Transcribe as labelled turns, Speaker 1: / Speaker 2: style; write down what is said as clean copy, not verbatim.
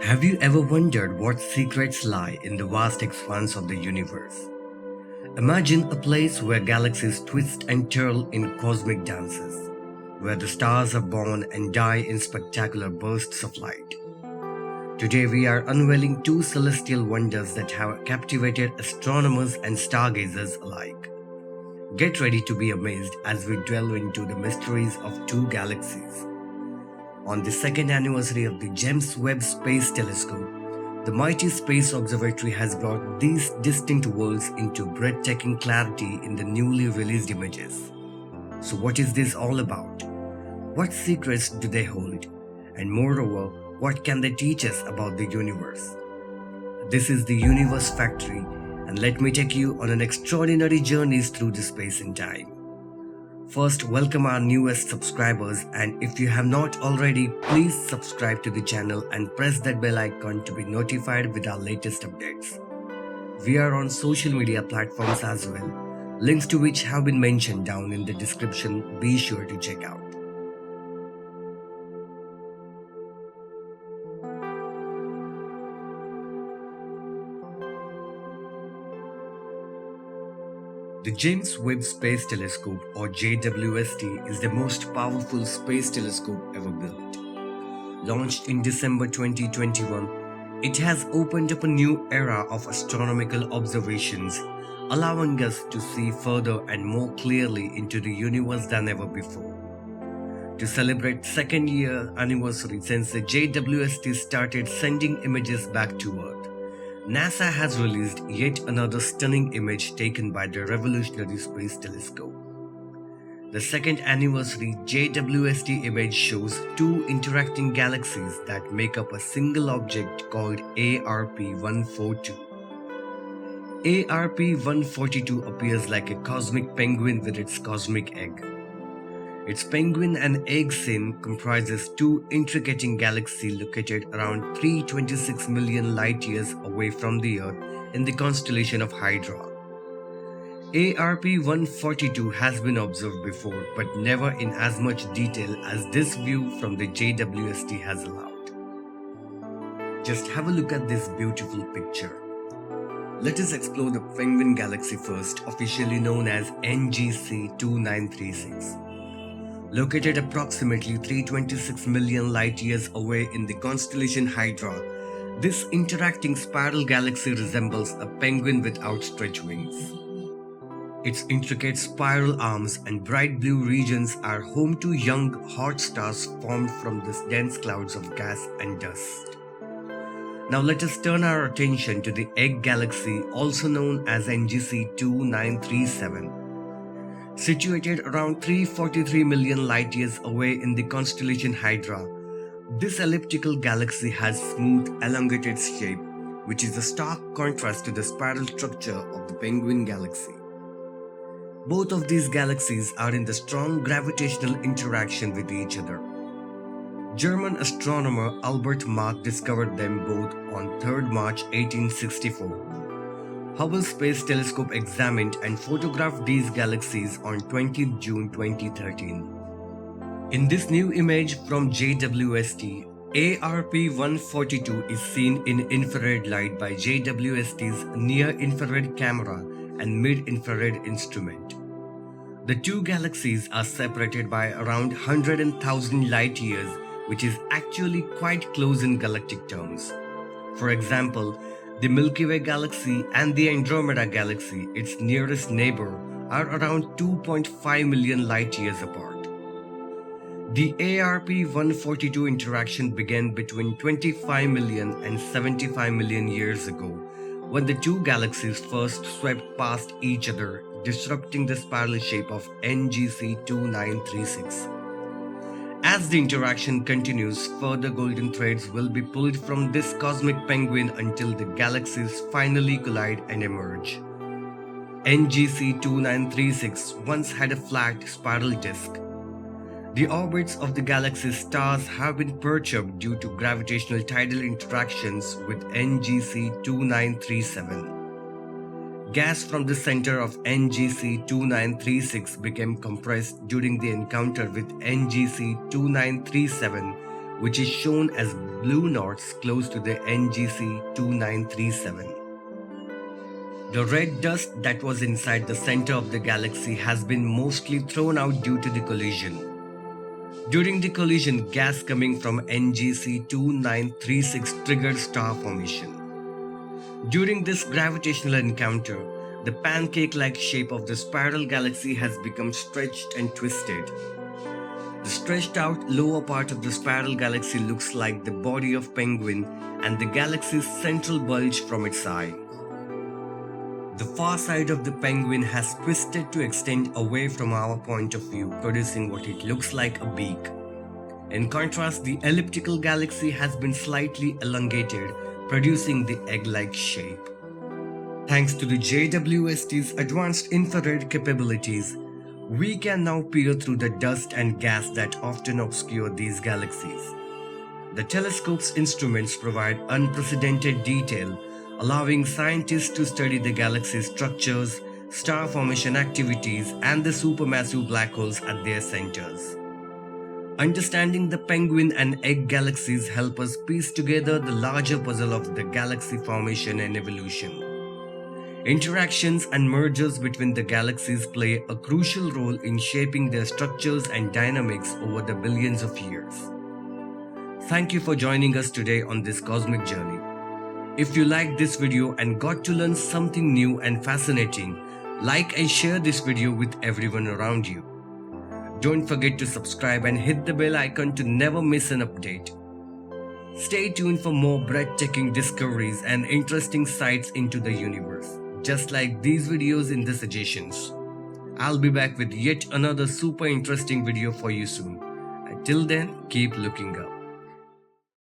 Speaker 1: Have you ever wondered what secrets lie in the vast expanse of the universe? Imagine a place where galaxies twist and twirl in cosmic dances, where the stars are born and die in spectacular bursts of light. Today we are unveiling two celestial wonders that have captivated astronomers and stargazers alike. Get ready to be amazed as we delve into the mysteries of two galaxies. On the second anniversary of the James Webb Space Telescope, the mighty space observatory has brought these distinct worlds into breathtaking clarity in the newly released images. So, what is this all about? What secrets do they hold? And moreover, what can they teach us about the universe? This is the Universe Factory, and let me take you on an extraordinary journey through the space and time. First, welcome our newest subscribers, and if you have not already, please subscribe to the channel and press that bell icon to be notified with our latest updates. We are on social media platforms as well, links to which have been mentioned down in the description. Be sure to check out. The James Webb Space Telescope, or JWST, is the most powerful space telescope ever built. Launched in December 2021, it has opened up a new era of astronomical observations, allowing us to see further and more clearly into the universe than ever before. To celebrate second year anniversary since the JWST started sending images back to Earth, NASA has released yet another stunning image taken by the revolutionary space telescope. The second anniversary JWST image shows two interacting galaxies that make up a single object called ARP 142. ARP 142 appears like a cosmic penguin with its cosmic egg. Its penguin and egg scene comprises two intricate galaxies located around 326 million light-years away from the Earth in the constellation of Hydra. ARP 142 has been observed before, but never in as much detail as this view from the JWST has allowed. Just have a look at this beautiful picture. Let us explore the penguin galaxy first, officially known as NGC 2936. Located approximately 326 million light-years away in the constellation Hydra, this interacting spiral galaxy resembles a penguin with outstretched wings. Its intricate spiral arms and bright blue regions are home to young hot stars formed from these dense clouds of gas and dust. Now let us turn our attention to the egg galaxy, also known as NGC 2937. Situated around 343 million light-years away in the constellation Hydra, this elliptical galaxy has smooth, elongated shape, which is a stark contrast to the spiral structure of the penguin galaxy. Both of these galaxies are in the strong gravitational interaction with each other. German astronomer Albert Mach discovered them both on 3rd March 1864. Hubble Space Telescope examined and photographed these galaxies on 20th June 2013. In this new image from JWST, ARP 142 is seen in infrared light by JWST's near-infrared camera and mid-infrared instrument. The two galaxies are separated by around 100,000 light-years, which is actually quite close in galactic terms. For example, the Milky Way galaxy and the Andromeda galaxy, its nearest neighbor, are around 2.5 million light-years apart. The ARP 142 interaction began between 25 million and 75 million years ago, when the two galaxies first swept past each other, disrupting the spiral shape of NGC 2936. As the interaction continues, further golden threads will be pulled from this cosmic penguin until the galaxies finally collide and emerge. NGC 2936 once had a flat spiral disk. The orbits of the galaxy's stars have been perturbed due to gravitational tidal interactions with NGC 2937. Gas from the center of NGC 2936 became compressed during the encounter with NGC 2937, which is shown as blue knots close to the NGC 2937. The red dust that was inside the center of the galaxy has been mostly thrown out due to the collision. During the collision, gas coming from NGC 2936 triggered star formation. During this gravitational encounter, the pancake-like shape of the spiral galaxy has become stretched and twisted. The stretched out lower part of the spiral galaxy looks like the body of penguin and the galaxy's central bulge from its eye. The far side of the penguin has twisted to extend away from our point of view, producing what it looks like a beak. In contrast, the elliptical galaxy has been slightly elongated, producing the egg-like shape. Thanks to the JWST's advanced infrared capabilities, we can now peer through the dust and gas that often obscure these galaxies. The telescope's instruments provide unprecedented detail, allowing scientists to study the galaxy's structures, star formation activities, and the supermassive black holes at their centers. Understanding the penguin and egg galaxies help us piece together the larger puzzle of the galaxy formation and evolution. Interactions and mergers between the galaxies play a crucial role in shaping their structures and dynamics over the billions of years. Thank you for joining us today on this cosmic journey. If you liked this video and got to learn something new and fascinating, like and share this video with everyone around you. Don't forget to subscribe and hit the bell icon to never miss an update. Stay tuned for more breathtaking discoveries and interesting sights into the universe, just like these videos in the suggestions. I'll be back with yet another super interesting video for you soon. Until then, keep looking up.